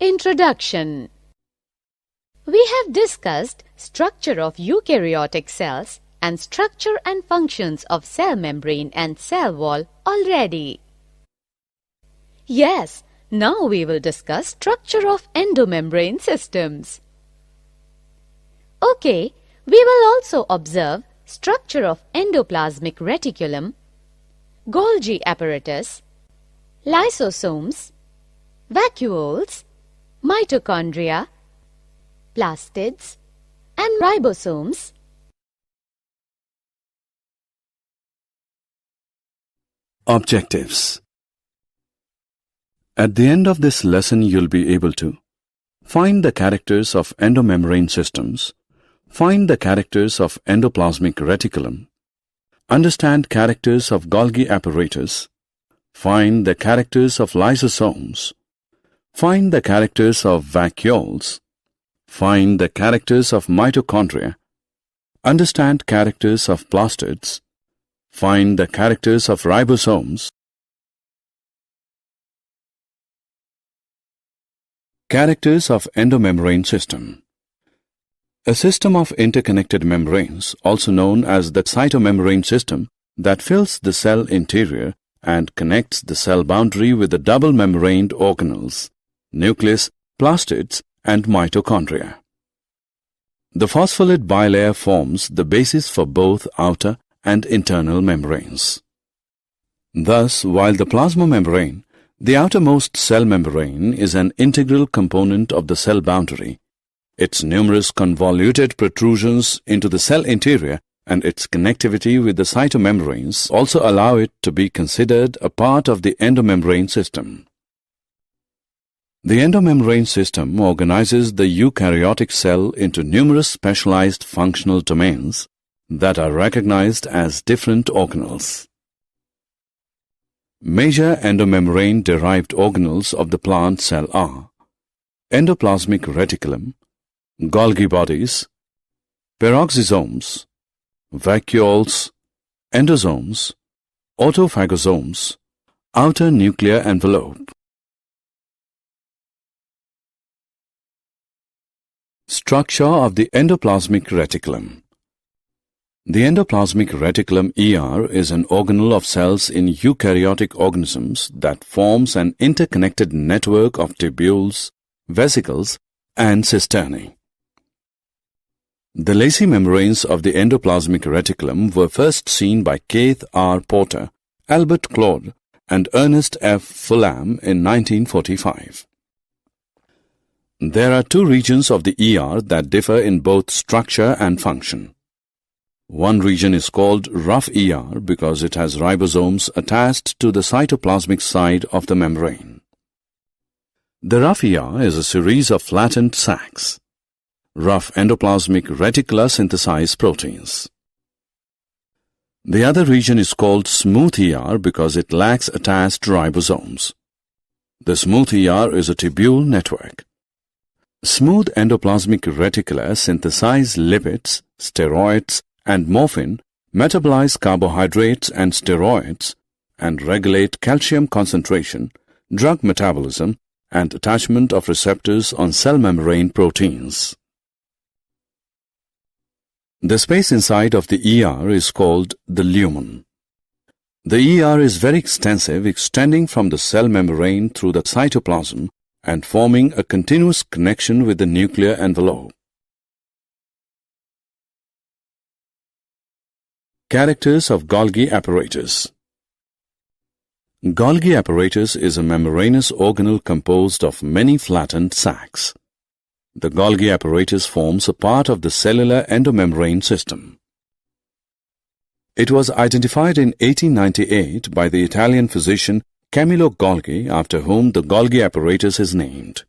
Introduction. We have discussed structure of eukaryotic cells and structure and functions of cell membrane and cell wall already. Yes, now we will discuss structure of endomembrane systems. Okay, we will also observe structure of endoplasmic reticulum, Golgi apparatus, lysosomes, vacuoles, mitochondria, plastids, and ribosomes. Objectives. At the end of this lesson, you'll be able to find the characters of endomembrane systems, find the characters of endoplasmic reticulum, understand characters of Golgi apparatus, find the characters of lysosomes, find the characters of vacuoles, find the characters of mitochondria, understand characters of plastids, find the characters of ribosomes. Characters of endomembrane system. A system of interconnected membranes, also known as the cytomembrane system, that fills the cell interior and connects the cell boundary with the double-membraned organelles, nucleus, plastids, and mitochondria. The phospholipid bilayer forms the basis for both outer and internal membranes. Thus, while the plasma membrane, the outermost cell membrane, is an integral component of the cell boundary, its numerous convoluted protrusions into the cell interior and its connectivity with the cytomembranes also allow it to be considered a part of the endomembrane system. The endomembrane system organizes the eukaryotic cell into numerous specialized functional domains that are recognized as different organelles. Major endomembrane-derived organelles of the plant cell are endoplasmic reticulum, Golgi bodies, peroxisomes, vacuoles, endosomes, autophagosomes, outer nuclear envelope. Structure of the endoplasmic reticulum. The endoplasmic reticulum ER is an organelle of cells in eukaryotic organisms that forms an interconnected network of tubules, vesicles, and cisternae. The lacy membranes of the endoplasmic reticulum were first seen by Keith R. Porter, Albert Claude, and Ernest F. Fulham in 1945. There are two regions of the ER that differ in both structure and function. One region is called rough ER because it has ribosomes attached to the cytoplasmic side of the membrane. The rough ER is a series of flattened sacs. Rough endoplasmic reticula synthesize proteins. The other region is called smooth ER because it lacks attached ribosomes. The smooth ER is a tubule network. Smooth endoplasmic reticula synthesize lipids, steroids, and morphine, metabolize carbohydrates and steroids, and regulate calcium concentration, drug metabolism, and attachment of receptors on cell membrane proteins. The space inside of the ER is called the lumen. The ER is very extensive, extending from the cell membrane through the cytoplasm and forming a continuous connection with the nuclear envelope. Characters of Golgi apparatus. Golgi apparatus is a membranous organelle composed of many flattened sacs. The Golgi apparatus forms a part of the cellular endomembrane system. It was identified in 1898 by the Italian physician Camillo Golgi, after whom the Golgi apparatus is named.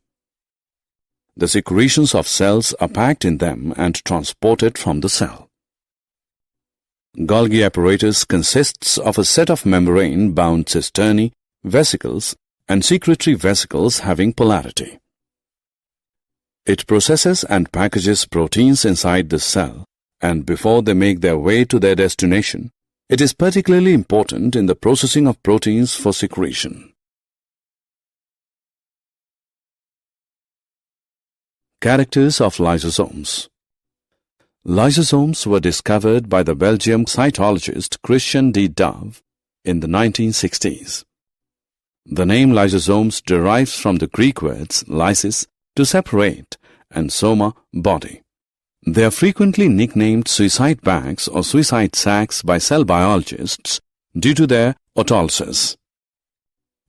The secretions of cells are packed in them and transported from the cell. Golgi apparatus consists of a set of membrane-bound cisternae, vesicles, and secretory vesicles having polarity. It processes and packages proteins inside the cell, and before they make their way to their destination, it is particularly important in the processing of proteins for secretion. Characters of lysosomes. Lysosomes were discovered by the Belgian cytologist Christian D. Dove in the 1960s. The name lysosomes derives from the Greek words lysis, to separate, and soma, body. They are frequently nicknamed suicide bags or suicide sacs by cell biologists due to their autolysis.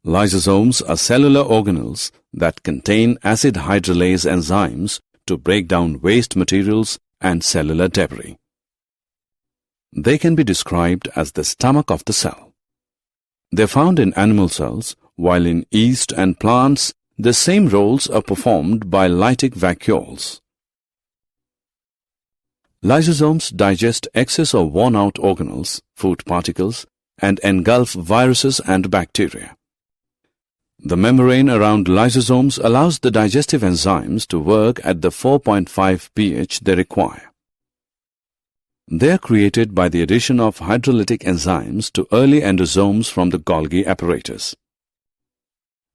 Lysosomes are cellular organelles that contain acid hydrolase enzymes to break down waste materials and cellular debris. They can be described as the stomach of the cell. They are found in animal cells, while in yeast and plants, the same roles are performed by lytic vacuoles. Lysosomes digest excess or worn-out organelles, food particles, and engulf viruses and bacteria. The membrane around lysosomes allows the digestive enzymes to work at the 4.5 pH they require. They are created by the addition of hydrolytic enzymes to early endosomes from the Golgi apparatus.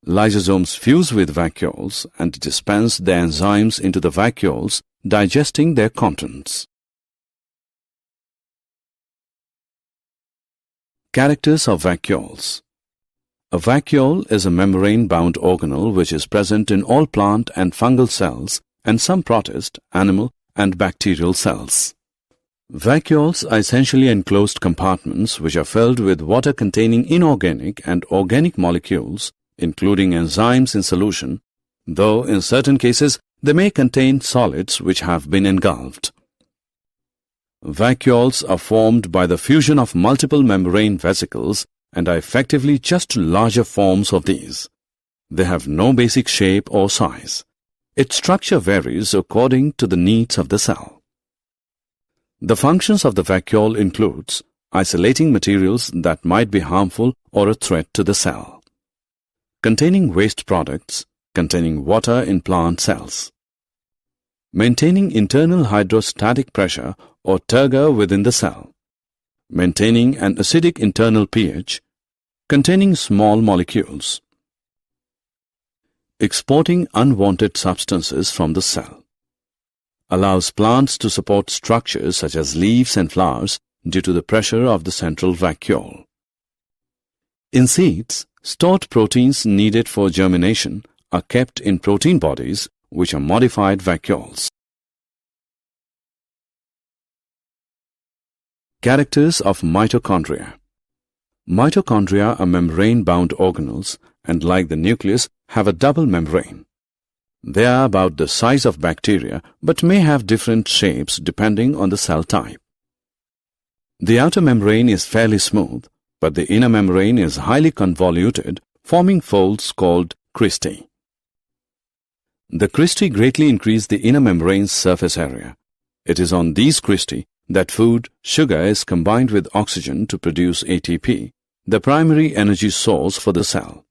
Lysosomes fuse with vacuoles and dispense their enzymes into the vacuoles, digesting their contents. Characters of vacuoles. A vacuole is a membrane-bound organelle which is present in all plant and fungal cells and some protist, animal, and bacterial cells. Vacuoles are essentially enclosed compartments which are filled with water-containing inorganic and organic molecules, including enzymes in solution, though in certain cases they may contain solids which have been engulfed. Vacuoles are formed by the fusion of multiple membrane vesicles and are effectively just larger forms of these. They have no basic shape or size. Its structure varies according to the needs of the cell. The functions of the vacuole includes isolating materials that might be harmful or a threat to the cell, containing waste products, containing water in plant cells, maintaining internal hydrostatic pressure or turgor within the cell, maintaining an acidic internal pH, containing small molecules, exporting unwanted substances from the cell, allows plants to support structures such as leaves and flowers due to the pressure of the central vacuole. In seeds, stored proteins needed for germination are kept in protein bodies which are modified vacuoles. Characters of mitochondria. Mitochondria are membrane-bound organelles and, like the nucleus, have a double membrane. They are about the size of bacteria but may have different shapes depending on the cell type. The outer membrane is fairly smooth, but the inner membrane is highly convoluted, forming folds called cristae. The cristae greatly increase the inner membrane's surface area. It is on these cristae that food, sugar is combined with oxygen to produce ATP, the primary energy source for the cell.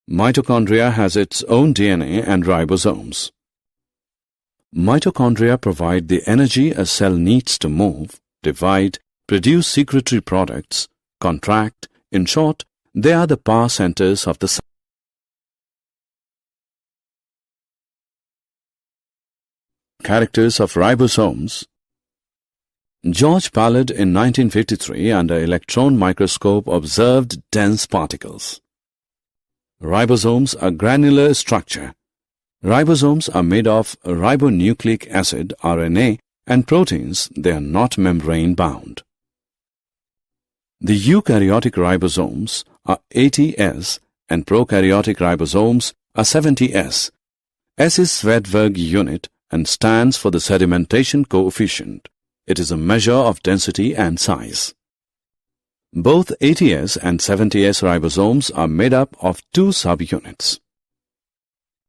Mitochondria has its own DNA and ribosomes. Mitochondria provide the energy a cell needs to move, divide, produce secretory products, contract. In short, they are the power centers of the cell. Characters of ribosomes. George Ballard in 1953 under electron microscope observed dense particles. Ribosomes are granular structure. Ribosomes are made of ribonucleic acid RNA and proteins. They are not membrane bound. The eukaryotic ribosomes are 80S and prokaryotic ribosomes are 70S. S is Svedberg unit and stands for the sedimentation coefficient. It is a measure of density and size. Both 80S and 70S ribosomes are made up of two subunits.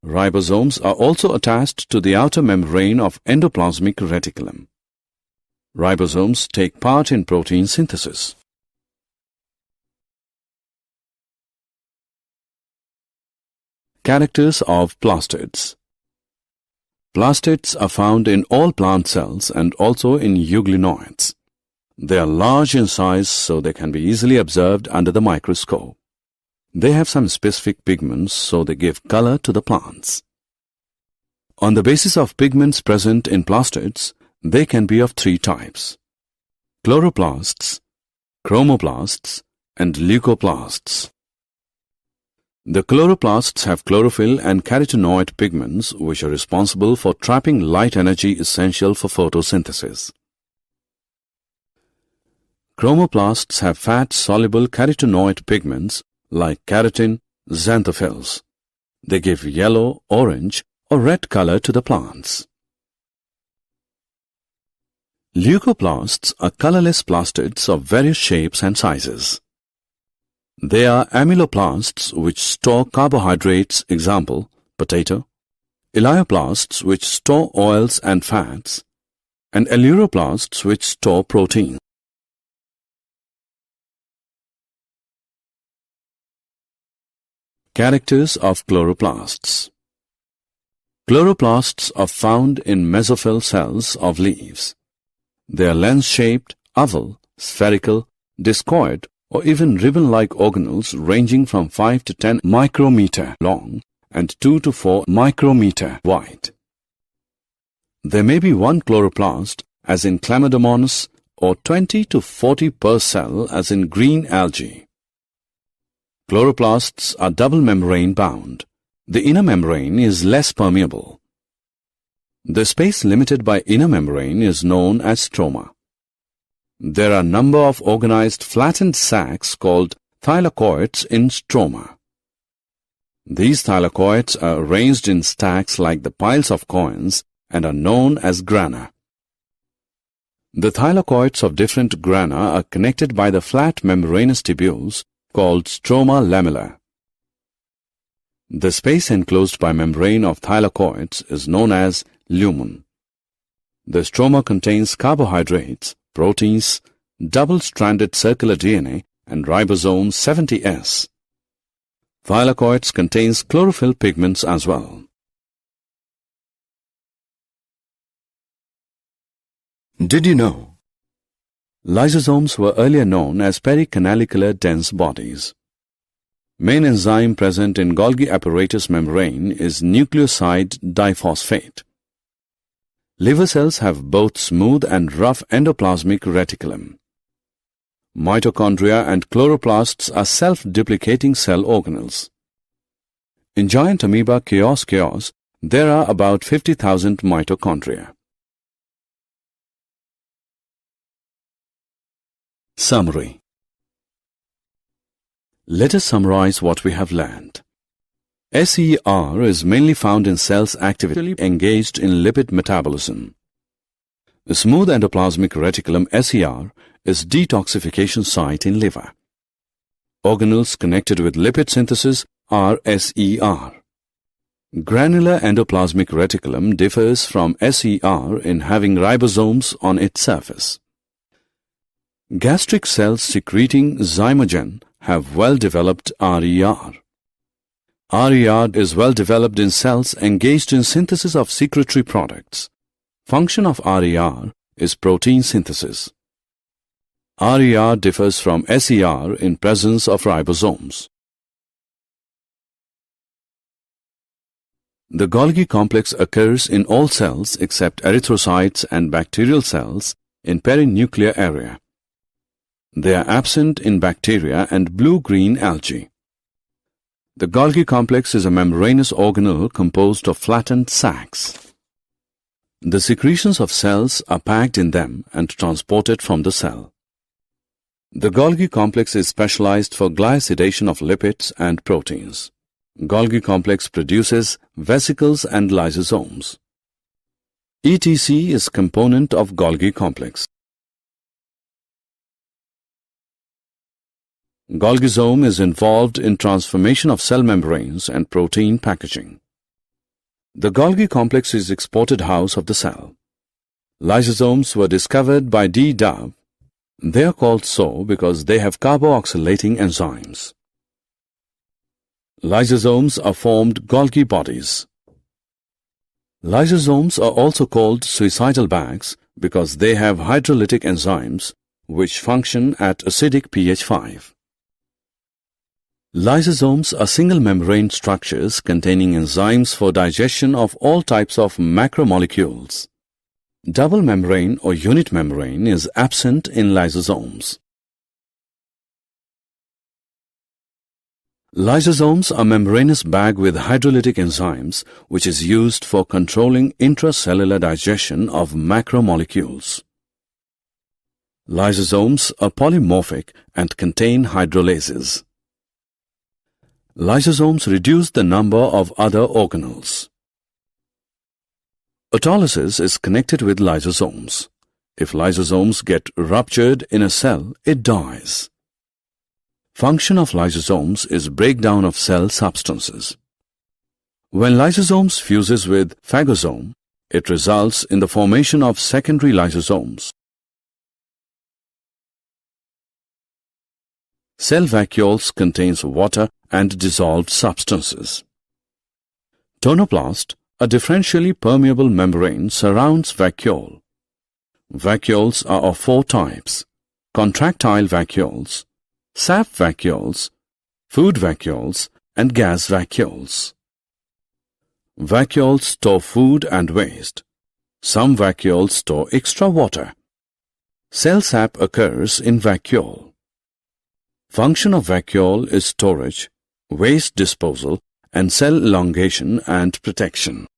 Ribosomes are also attached to the outer membrane of endoplasmic reticulum. Ribosomes take part in protein synthesis. Characters of plastids. Plastids are found in all plant cells and also in euglenoids. They are large in size, so they can be easily observed under the microscope. They have some specific pigments, so they give color to the plants. On the basis of pigments present in plastids, they can be of three types: chloroplasts, chromoplasts, and leucoplasts. The chloroplasts have chlorophyll and carotenoid pigments which are responsible for trapping light energy essential for photosynthesis. Chromoplasts have fat-soluble carotenoid pigments like keratin, xanthophylls. They give yellow, orange, or red color to the plants. Leucoplasts are colorless plastids of various shapes and sizes. They are amyloplasts which store carbohydrates, example, potato, elaioplasts which store oils and fats, and aleuroplasts which store protein. Characters of chloroplasts. Chloroplasts are found in mesophyll cells of leaves. They are lens-shaped, oval, spherical, discoid, or even ribbon-like organelles ranging from 5 to 10 micrometer long and 2 to 4 micrometer wide. There may be one chloroplast, as in Chlamydomonas, or 20 to 40 per cell, as in green algae. Chloroplasts are double membrane bound. The inner membrane is less permeable. The space limited by inner membrane is known as stroma. There are a number of organized flattened sacs called thylakoids in stroma. These thylakoids are arranged in stacks like the piles of coins and are known as grana. The thylakoids of different grana are connected by the flat membranous tubules called stroma lamella. The space enclosed by membrane of thylakoids is known as lumen. The stroma contains carbohydrates, proteins, double-stranded circular DNA, and ribosome 70S. Thylakoids contains chlorophyll pigments as well. Did you know? Lysosomes were earlier known as pericanalicular dense bodies. Main enzyme present in Golgi apparatus membrane is nucleoside diphosphate. Liver cells have both smooth and rough endoplasmic reticulum. Mitochondria and chloroplasts are self-duplicating cell organelles. In giant amoeba chaos, there are about 50,000 mitochondria. Summary. Let us summarize what we have learned. SER is mainly found in cells actively engaged in lipid metabolism. The smooth endoplasmic reticulum SER is detoxification site in liver. Organelles connected with lipid synthesis are SER. Granular endoplasmic reticulum differs from SER in having ribosomes on its surface. Gastric cells secreting zymogen have well-developed RER. RER is well developed in cells engaged in synthesis of secretory products. Function of RER is protein synthesis. RER differs from SER in presence of ribosomes. The Golgi complex occurs in all cells except erythrocytes and bacterial cells in perinuclear area. They are absent in bacteria and blue-green algae. The Golgi complex is a membranous organelle composed of flattened sacs. The secretions of cells are packed in them and transported from the cell. The Golgi complex is specialized for glycidation of lipids and proteins. Golgi complex produces vesicles and lysosomes. ETC is component of Golgi complex. Golgisome is involved in transformation of cell membranes and protein packaging. The Golgi complex is exported house of the cell. Lysosomes were discovered by D. Dove. They are called so because they have carboxylating enzymes. Lysosomes are formed Golgi bodies. Lysosomes are also called suicidal bags because they have hydrolytic enzymes which function at acidic pH 5. Lysosomes are single membrane structures containing enzymes for digestion of all types of macromolecules. Double membrane or unit membrane is absent in lysosomes. Lysosomes are membranous bag with hydrolytic enzymes which is used for controlling intracellular digestion of macromolecules. Lysosomes are polymorphic and contain hydrolases. Lysosomes reduce the number of other organelles. Autolysis is connected with lysosomes. If lysosomes get ruptured in a cell, it dies. Function of lysosomes is breakdown of cell substances. When lysosomes fuses with phagosome, it results in the formation of secondary lysosomes. Cell vacuoles contains water and dissolved substances. Tonoplast, a differentially permeable membrane, surrounds vacuole. Vacuoles are of 4 types: contractile vacuoles, sap vacuoles, food vacuoles, and gas vacuoles. Vacuoles store food and waste. Some vacuoles store extra water. Cell sap occurs in vacuole. Function of vacuole is storage, waste disposal, and cell elongation and protection.